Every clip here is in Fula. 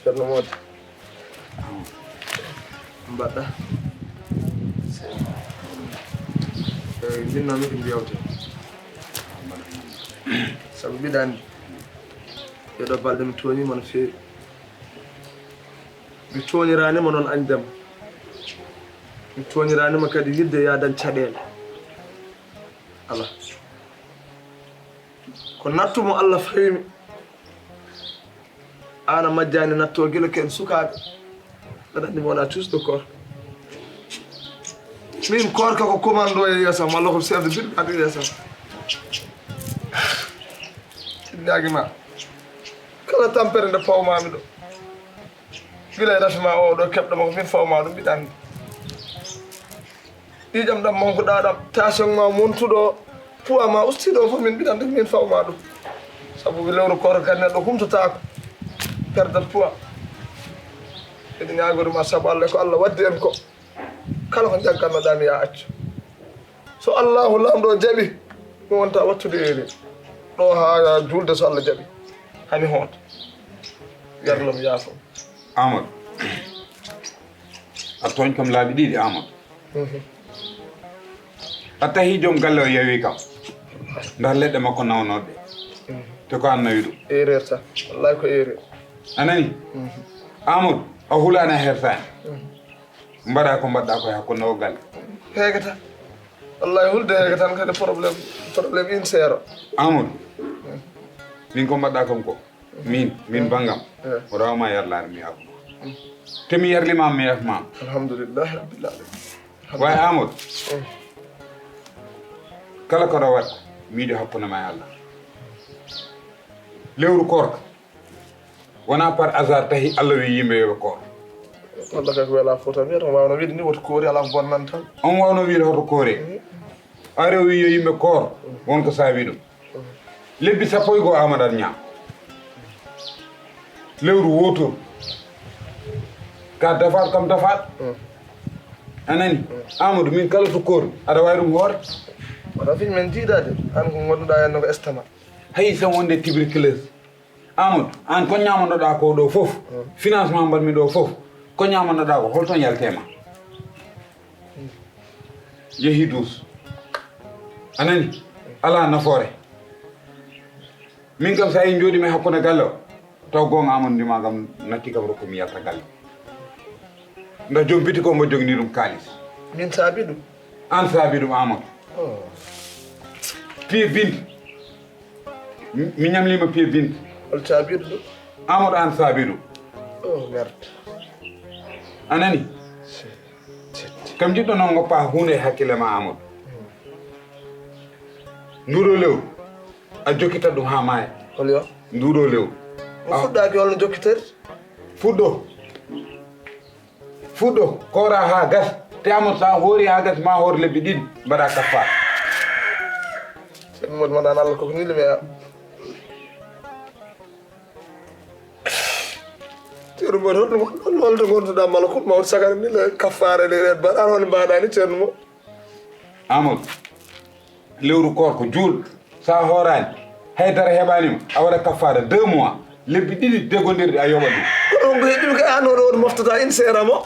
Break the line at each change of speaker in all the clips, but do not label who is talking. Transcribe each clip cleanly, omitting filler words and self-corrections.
Cerno Mody mbaɗɗa jinnomi ko mbiyawte sabu mbiɗani ɗeɗo balɗe mi toñima no feewi mi toñiranima noon añdema mi toñiranima kadi yidde yadan caɗele ala ko nattumo Allah fawimi ana majjani natto gila ken sukaɓe aɗa andi mi wona cuusɗo Koorka min Koorka ko commando e yeesam walla ko chef de brigade e yeesam ɗaguima kala tampere nde fawmami ɗo gila e rafima o ɗo keɓɗoma ko min fawma ɗum mbiɗa andi ɗiƴam ɗam mankuɗa ɗam tension ma montuɗo poids ma ustiɗo fof min mbiɗa andi ko min fawma ɗum saabu lewru Koorka kadi neɗɗo humtotako perdal poids eɗi ñagorima saabu Allah ko Allah waddi en ko kala ko jaggannoɗami ya accu so Allahu lamɗo jaaɓi mi wonta wattude eri ɗo ha julde so Allah jaaɓi hani honta yarlom yaafo
Amadou a tooñ kam laaɓi ɗiɗi Amadou a tahi joom galle o yewi kam ndar leɗɗe makko nawnoɗe te ko an nawi ɗum
erreur tan wallahi ko erreur
anani Amadou a hulani a hertani mbaɗa ko mbaɗɗa koye hakkude o galle
heegata wallahi hulde heega tan kadi probléme in seero
Amadou min ko mbaɗɗa kam ko min banggam o rawma yarlade mi yafma te mi yarlimama mi yafmama
alhamdoulillahi rabbil alamin
way Amadou kala koɗo waɗa miijo hakkude ma e Allah lewru Koorka wona par hasard tahi Allah wi yimɓe yoɓe koor
walla kay ko wela fo tan wiyata wawno wiide ni woto koori ala ko bonnan tan
on wawno wiide hoto koore are wi yo yimɓe koor wonko saabi ɗum lebbi sappo e goo Amadou aɗa ñaam lewru wotoru ka dafaat kam dafaat anani Amadou min kala to koori aɗa wawi ɗum hoore
wona fiñ men jiiɗade an ko gonɗuɗa henno ko estomac
hayi sen wonde tuberculose Amadou an ko ñamannoɗa ko ɗo foof financement mbaɗmi ɗo foof ko ñamannoɗa ko holton yaltema yeehi duus anani ala nafoore min kam sa yi jooɗimi hakkude galle o taw gonga Amadou ndima kam natti kam rokko mi yalta galle nda joom biti ko mbo jogni ɗum kalis
min saabi ɗum
an saabi ɗum Amadou pied binte mi ñamlima pied binte
hol saabiɗo ɗum
Amadou an saabi ɗum
merde
anani kam jiɗɗo noon goppa hunde e hakkille ma Amadou nduɗo lewru a jokkita ɗum ha maaya
hol yo
nduɗo lewru
o fuɗɗaki holno jokkitede
fuɗɗo koora ha gas te Amadou sa hoori ha gas ma hoore lebbi ɗiɗi mbaɗa kaffa
ceerno Mody maɗan Allah koko ñillimi e am ceerno Mody holto gontuɗa mala kuɗ mawɗo sagara ni le kaffare le ren mbaɗa an hone mbaɗani ceerno Mody
Amadou lewru Koorka juulɗo sa hoorani haydara heɓanima a waɗa kaffare 2 mois lebbi ɗiɗi degodirɗi a yoɓa ɗum
on ko heeɓimi kay an oɗo woto moftata INSERA mo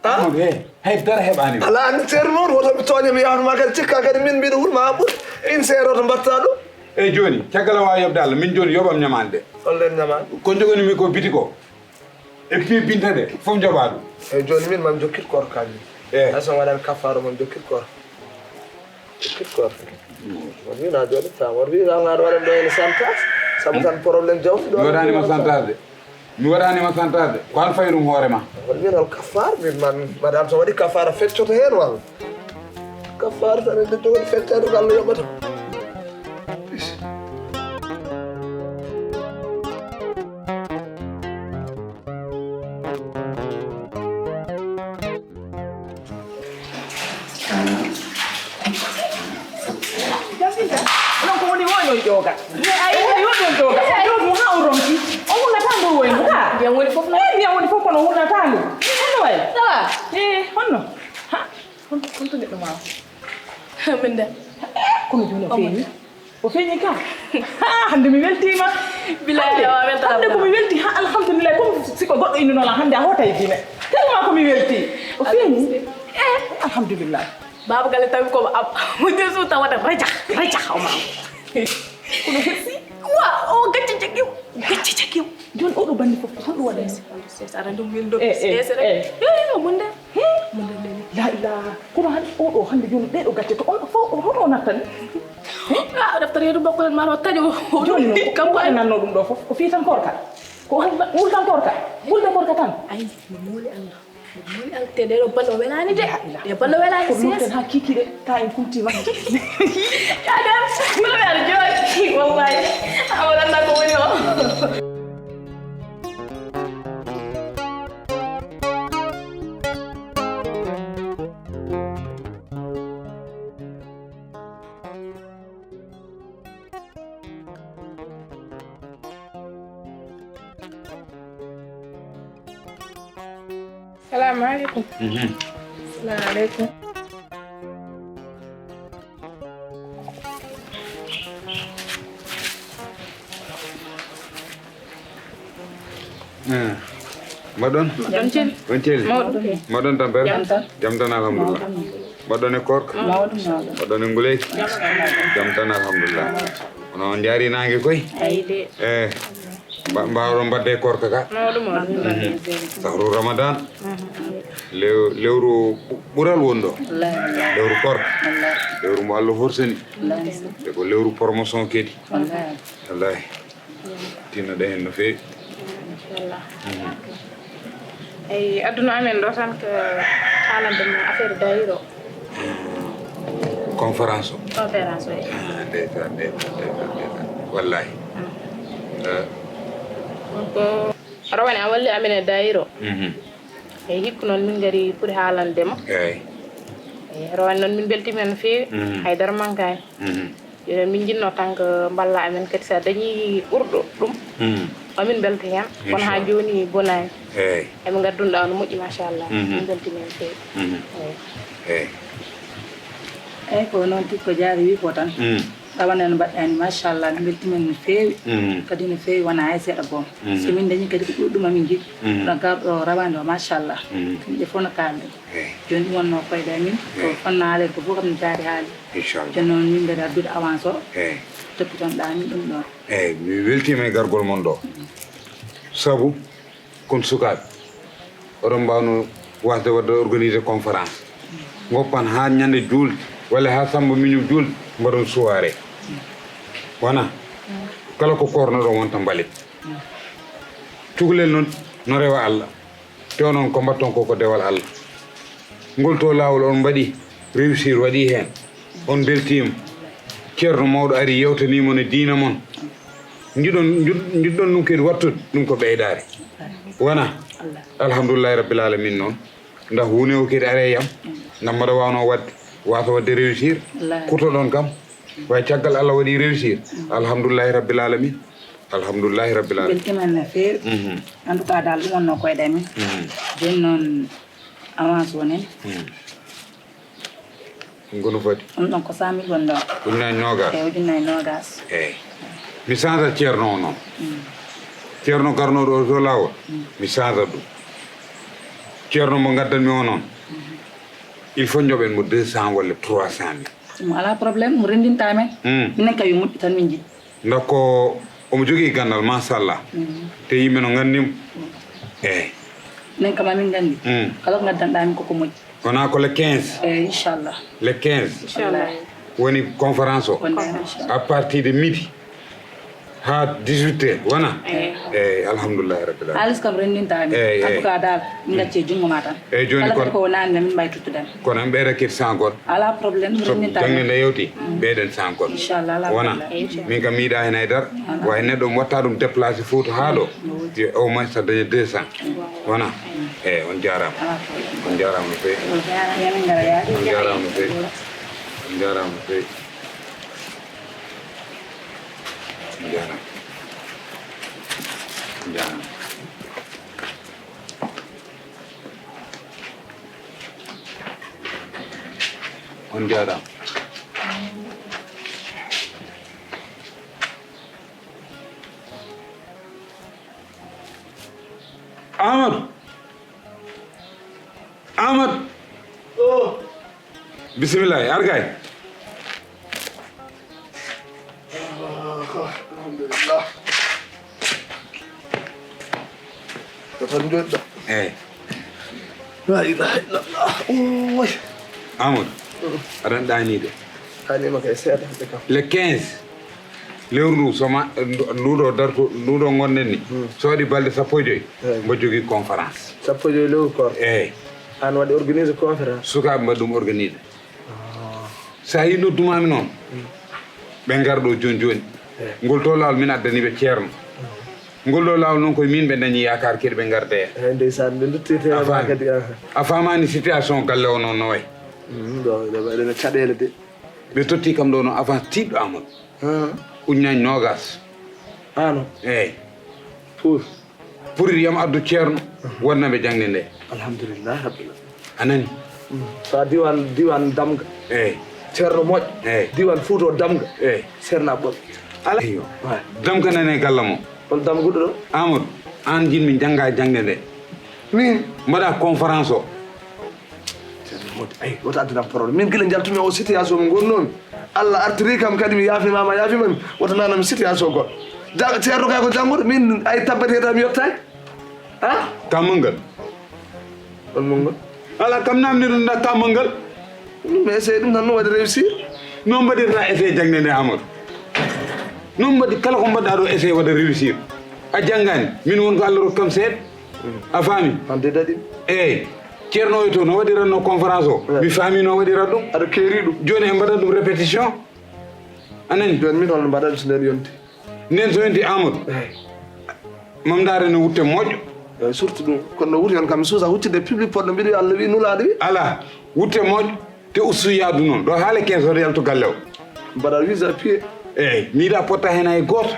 Amadou haydara heɓanima
ala andi ceerno Mody woto mi tooña mi yahatuma kadi cikka kadi min mbiɗo wurma ha ɓuuri INSERA oto mbatta ɗum
eyyi joni caggal o wawi yobde Allah min joni yoɓam ñamande ɗe
hollen ñamani
ko jogonimi ko biti ko e pied binte ɗe foof joɓa ɗum
eyyi joni min mami jokkit Koorkaji
eyyi
hay so waɗani kaffaro mami jokkit Koorka on wina joni fam on wi gaɗa waɗan ɗo ene santas saabu tan probléme jawdi ɗo
mi waɗanima santage de mi waɗanima santade ko an fayi ɗum hoorema
min al kafar min man madame so waɗi kafara feccoto hen walla kafara tan ende waɗi feccade ko Allah yoɓata
yoga ay yoga yoga yoga ha uronki o huna tando wenu ha biya woni fof na biya woni fof no huna tando hono way sawa honno ha konto neddo ma minda kono joni feeni o feeni ka ha hande mi weltima bilaay wa welta hande ko mi welti ha alhamdulillah ko siko goddo inu non hande a hotay dine tellement ko mi welti o feeni alhamdulillah baba gale tawi ko mo desu tawata raja xawma kono hetti wa o gacce jakiw jon o do bandi fof hodo wada c'est ara dum windo c'est rek munde la ilaha kono han o do hande jon de do gacce to on fo hodo natan daftar yedo bokko en maro tajo joni kam ko en nanno dum do fof ko fi tan korka ko wul tan korka wul de korka tan ay mo moli Allah moli al te de do ballo welani de ballo welani c'est ha kiki de ka en kulti ma ya dem no ver joy wallahi awala na ko woni o السلام عليكم. السلام عليكم.
Madon?
Madon
Wancel. Madon tampere? Jam tan alhamdulillah. Madon e Koorka? Madon e Nguleyki? Jam tan alhamdulillah. Ono jari nangue koy?
Ayde.
Mbawɗo mbadde Koorka ka sahru Ramadan lewru ɓural woni ɗo lewru Koorka lewru mo Allah horsani e ko lewru promotion kedi wallahi tinnoɗe hen no feewi
eyi aduna amen ɗo tan ko haalande mo affaire dayiro
conférence o
ndeysan
wallahi
ko rawane a walli amen e dayiro eyi hikku noon min gari pour haalandema
eyi
rawane noon min beltima no feewi haydara mankani jooni min jinno tan ko balla amen kadi sa dañi ɓurɗo ɗum amin belta hen kono ha joni bonani
eyi
eɓe gaddunoɗa no moƴƴi machallah min beltima no feewi
eyi
eyyi ko noon tigui ko jaari wi ko tan rawane no mbaɗɗani machallah mi weltimen no feewi kadi no feewi wona hay seeɗa boom so min dañi kadi ko ɗuɗɗum amin jiiɗi ɗo garɗo rawane o machallah yimɓe fof no kalɗen joni ɗum wonno koyɗe min ko fonna haalede ko fof kam no jaari haali
inchallah
joni noon min mbiɗa addude avance o toppitonɗa min ɗum ɗon
eyyi mi weltima e gargol mon ɗo saabu kon sukaɓe oɗon mbawno wasde wadde organisé conférence goppan ha ñande juulde walla ha samba miñum juulde mbaɗon soirée wona kala ko kornoɗon wonta mbalit cukalel noon no rewa Allah tew noon ko mbatton ko dewal Allah ngol to lawol on mbaɗi réussir waɗi hen on beltima ceerno mawɗo ari yewtanimo no diina moon jiɗɗon ɗum kadi wattude ɗum ko ɓeydare wona alhamdoulillahi rabbil alamin noon nda hunde o kadi are yam ngam mbaɗa wawno wadde wata wadde réussir kutoɗon kam way caggal Allah waɗi réussir alhamdoulillahi rabbil alamin alhamdoulillahi rabbil alamin
beltimen no feewi en tout cas dal ɗum wonno koyɗe men joni noon avance wonen
ngono foti
ɗum ɗon ko 100 000 wonɗo
ujunnaje nogas
eyyi ujunnaje nogas
eyyi mi change ceerno o noon ceerno garnoɗo o to lawol mi change ɗum ceerno mo gaddanmi o noon il faut joɓen mo 200 walla 300
ɗum ala probléme mo rendinta men minen kay yo moƴƴi tan min jiɗi
dakko omo jogui gandal machallah te yimɓe no gandimo eyyi
minen kam amin gandi kala ko gaddanɗamin koko moƴƴi
wona ko le 15
eyyi inchallah
le 15
inchallah
woni conférence o à partir de midi ha 18h wana alhamdulillah rabbil alamin
alis kam rennin tani abuka dal ngacce jungo mata
joni
ko nan min bay tuttudan
kono am ɓeyda kit 100 gon
ala problème rennin tani
jangne ne yewti ɓeyden 100 gon
inchallah
wana min kam miiɗa hen haydara way neɗɗo mo watta ɗum déplacé Fouta ha ɗo au moins ça daña 200 wana on jarama on jarama no fewi on jarama no fewi on jarama no fewi on jarama on jarama on jarama Ahmad bismillah argay
alhamdulillah tan joɗɗo la ilaha illallah oy
Ahmad aɗan ɗanide
ɗanima kay seeɗa de kam
le 15 lewru soma nduɗo darto nduɗo gonɗen ni so waɗi balɗe 15 mbo jogui conférence
15 lewru koor an waɗi organiser conférence
sukaɓe mbaɗi ɗum organiser sa yi noddumami noon ɓe garɗo joni joni ngol to lawol min addaniɓe ceerno ngol ɗo lawol noon koye min ɓe dañi yakar kedi ɓe garde
hen ndeysan ɓe duttitema kadi
a famani situation galle o noon no way
ɗo waɗene caɗele de
ɓe totti kam ɗo noon avant tiɗɗo amadou uñañ nogas
ano
eyyi
pour
yiyam addu ceerno wonnaɓe jangde nde
alhamdulillah rabbil
anani
sa diwan damga
eyyi
ceerno moƴƴo
eyyi
diwan Fouta damga
eyyi
serna ɓol
ala yo damga nane galla mo
on damguɗo ɗo
amadou an jinmi jangga jangde nde
min
mbaɗa conférence o
ceerno moƴƴo ayi woto addinam probléme min guila jaltumi o situation mo gonnomi Allah artiri kam kadi mi yaafimama yaafimami woto nanami situation goɗɗo ceerno kay ko jangguɗo min ay tabbateta mi yottaki
kam mangal
on mongol
ala kam namni ɗum da kam mangal
mi essaye ɗum tan no waɗi réussir
noon mbaɗirta essayé jangde nde amadou noon mbaɗi kala ko mbaɗɗa ɗo essayé waɗa réussir a janggani min won ko Allah rokkam seeɗa a faami
hande daɗi
eyyi ceerno o to no waɗiranno conférence o mi faami no waɗirat ɗum
aɗa keeri ɗum
joni e mbaɗat ɗum répétition anani
joni min holno mbaɗaɗum so nden yonti
nden so yonti amadou mam dare no wutte moƴƴo
eyyi surtout ɗum kono no wuuri on kam mi suusa huccide public poɗɗo mbiɗa wi Allah wi nulaɗo wi
ala wutte moƴƴo te ustu yaadu noon ɗo haale 15 oto yalto galle o
mbaɗa visa pied
eyyi miiɗa potta hen hay goto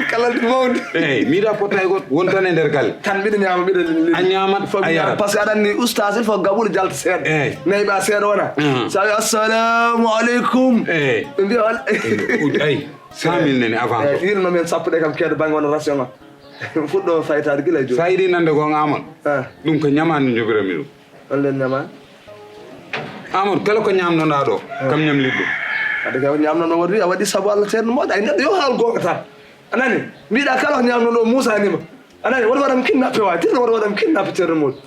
kalalɗi mawdi
eyyi miiɗa potta hay goto won tan e nder galle
tan mbiɗa ñama mbiɗa
a ñamat a yarat
par ce que aɗa anni oustage il faut gaɓuɗo jalta seeɗa
eyyi
nayɓa seeɗa wona sa wi assalamu aleykum
eyyi
ɓe mbiya
eyyi 100 000 nene avant
eyyi yirno men sappo ɗe kam keeɗa banggue wona ration o fuɗɗo faytade guila e joni
sa yiɗi nande ko Amadou ɗum ko ñamande jogirami ɗum
on len ñamani
Amadou kala ko ñamnoɗa ɗo kam ñamliɗ ɗum
wadde kay ñamnono waɗi wi a waɗi saabu Allah ceerno moɗo ay neɗɗo yo haal gonga tan anani mbiɗa kala ko ñamnoɗo musanima anani woto waɗam kidnappe wawi tirno woto waɗam kidnappe ceerno moɗo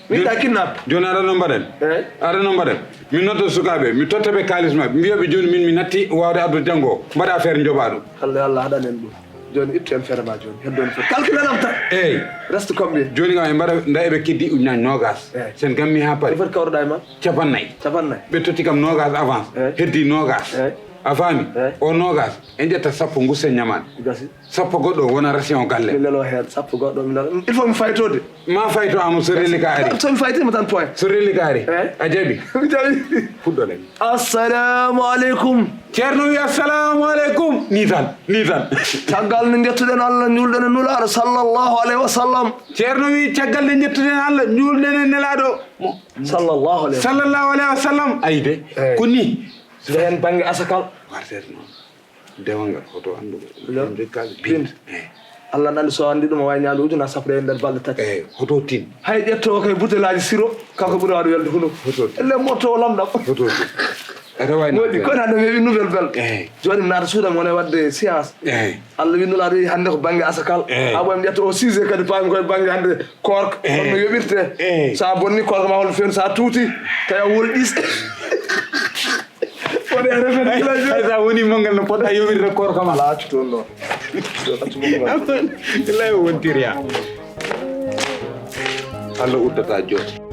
mbiɗa kidnappe
joni aɗano mbaɗen
eyyi
aɗano mbaɗen min nodda sukaɓe mi tottaɓe kalis mabɓe mbiyaɓe joni min mi natti wawde addude janggo o mbaɗa affaire joɓa ɗum
Allah haɗan en ɗum joni ittu en feere ma joni heddon fof calculenam tan
eyyi
reste combien
joni kam e mbaɗa nda eɓe keddi ujunaje nogas sen gammi ha paari
foti kawruɗa e ma
capannayyi
capannayyi
ɓe totti kam nogas avance heddi nogas a faami o nogas en ƴetta sappo gussen ñamade
gasi
sappo goɗɗo wona ration galle
mi lelo hen sappo goɗɗo mi lelo il faut mi faytode
ma fayto Amadou so relli ka ari
somi faytima tan point
so relli ka ari a jaaɓi
mi jaɓi
fuɗɗo ɗen
assalamu aleykum
ceerno wi assalamu aleykum ni tan
caggal nde jettuɗen Allah ñulɗen e nulaɗo sallllahu alayhi wa sallam
ceerno wi caggal nde jettuɗen Allah ñulɗen e nelaɗo
sallllahu
alayhi wa sallam ayde ko ni
so hen banggue asakal
wartede noon demal ngal hoto andugo jekkaɓe
Piindi Allah nandi so andi ɗum o wawi ñamde ujuna sappo e nder balɗe tati
eyyi hoto tin
hay ƴetto kay boutellaji sirop kanko ɓuuri wawde welde huno elle motto lamɗam
hoto tin ata wawi
moƴƴi kono hande mi wi nouvelle belle joni mi naata suudan wona wadde séance Allah wi nulaɗo wi hande ko banggue asakal ha ɓoy mi ƴetta o 6 heures kadi paami koye banggue hande koorka holno yoɓirte sa bonni koorka ma holno feewni sa tuuti tawi a wuuri ɗis woni refen kila
ay sa woni mongal no poda yowirde Koorka ma
ala accu toon noon
lay wontir ya Allah uddata joni